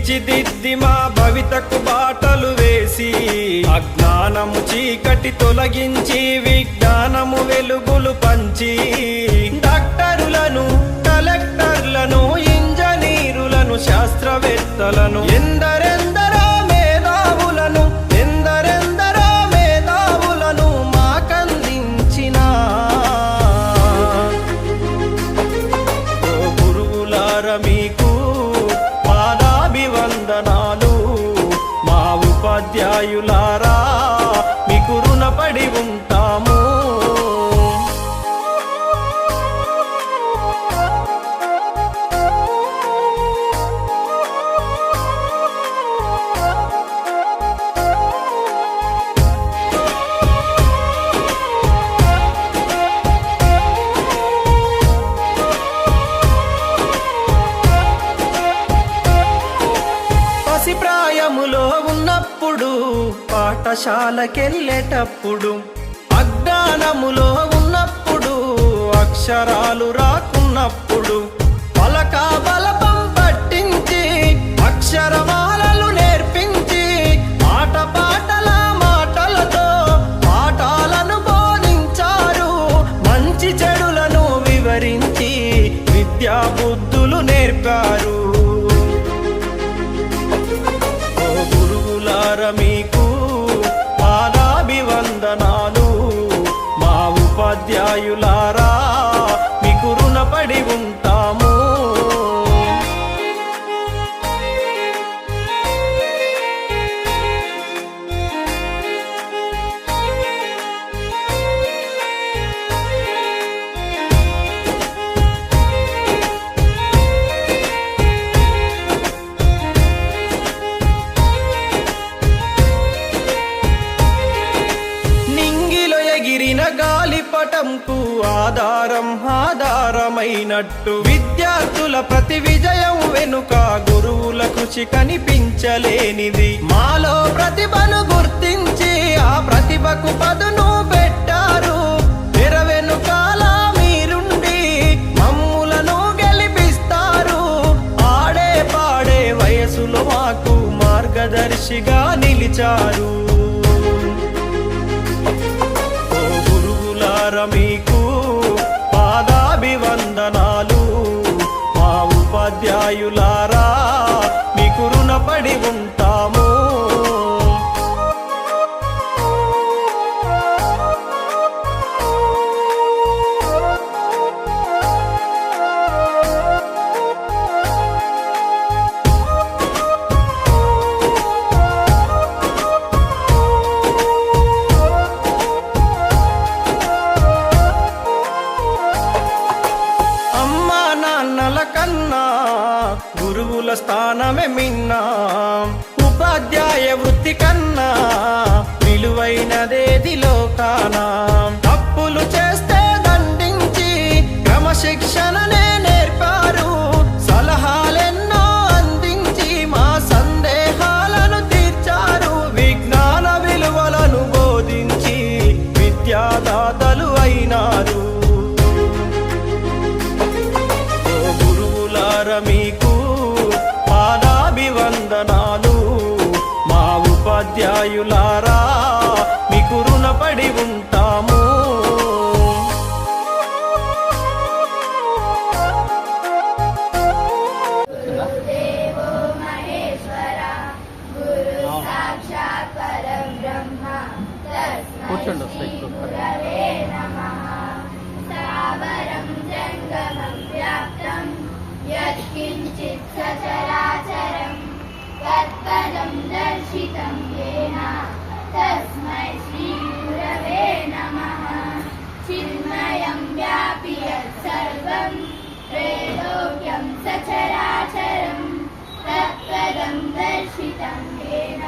తీర్చిదిద్ది మా భవితకు బాటలు వేసి అజ్ఞానము చీకటి తొలగించి విజ్ఞానము వెలుగులు పంచి డాక్టరులను కలెక్టర్లను ఇంజనీరులను శాస్త్రవేత్తలను ఎందరెందరో మేధావులను మాకందించిన ఓ గురువులార మీకు పాదాభివందనాలు మా ఉపాధ్యాయులారా మీకు రుణపడి ఉంటాము. ప్రాయములో ఉన్నప్పుడు పాఠశాలకెళ్ళేటప్పుడు అజ్ఞానములో ఉన్నప్పుడు అక్షరాలు రాకున్నప్పుడు పలక బలపం పట్టించి అక్షరమాలలు నేర్పించి పాటల మాటలతో పాఠాలను బోధించారు. మంచి చెడులను వివరించి విద్యా బుద్ధులు నేర్పారు. మీకు పాదాభివందనాలు మా ఉపాధ్యాయులారా మీకు రుణపడి ఉంటాము. గాలిపటంకు ఆధారమైనట్టు విద్యార్థుల ప్రతి విజయం వెనుక గురువుల కృషి కనిపించలేనిది. మాలో ప్రతిభను గుర్తించి ఆ ప్రతిభకు పదును పెట్టారు. తెర వెనుకాల మీరుండి మమ్ములను గెలిపిస్తారు. ఆడే పాడే వయసులో మాకు మార్గదర్శిగా నిలిచారు. మీకు పాదాభివందనాలు మా ఉపాధ్యాయులారా మీకు రుణపడి ఉంటాము. కన్నా గురువుల స్థానమే మిన్నా, ఉపాధ్యాయ వృత్తి కన్నా విలువైనదేది లోకాన. తప్పులు చేస్తే దండించి క్రమశిక్షణనే నేర్పారు. సలహాలెన్నో అందించి మా సందేహాలను తీర్చారు. విజ్ఞాన విలువలను బోధించి విద్యాదాతలు అయినారు. మీకు పాదాభివందనాలు మా ఉపాధ్యాయులారా మీకు రుణపడి ఉంటాము. यत्किञ्चित् सचराचरं तत्पदं दर्शितं येन तस्मै श्रीगुरवे नमः. चिन्मयं व्यापि यत्सर्वं त्रैलोक्यं सचराचरं तत्पदं दर्शितं येन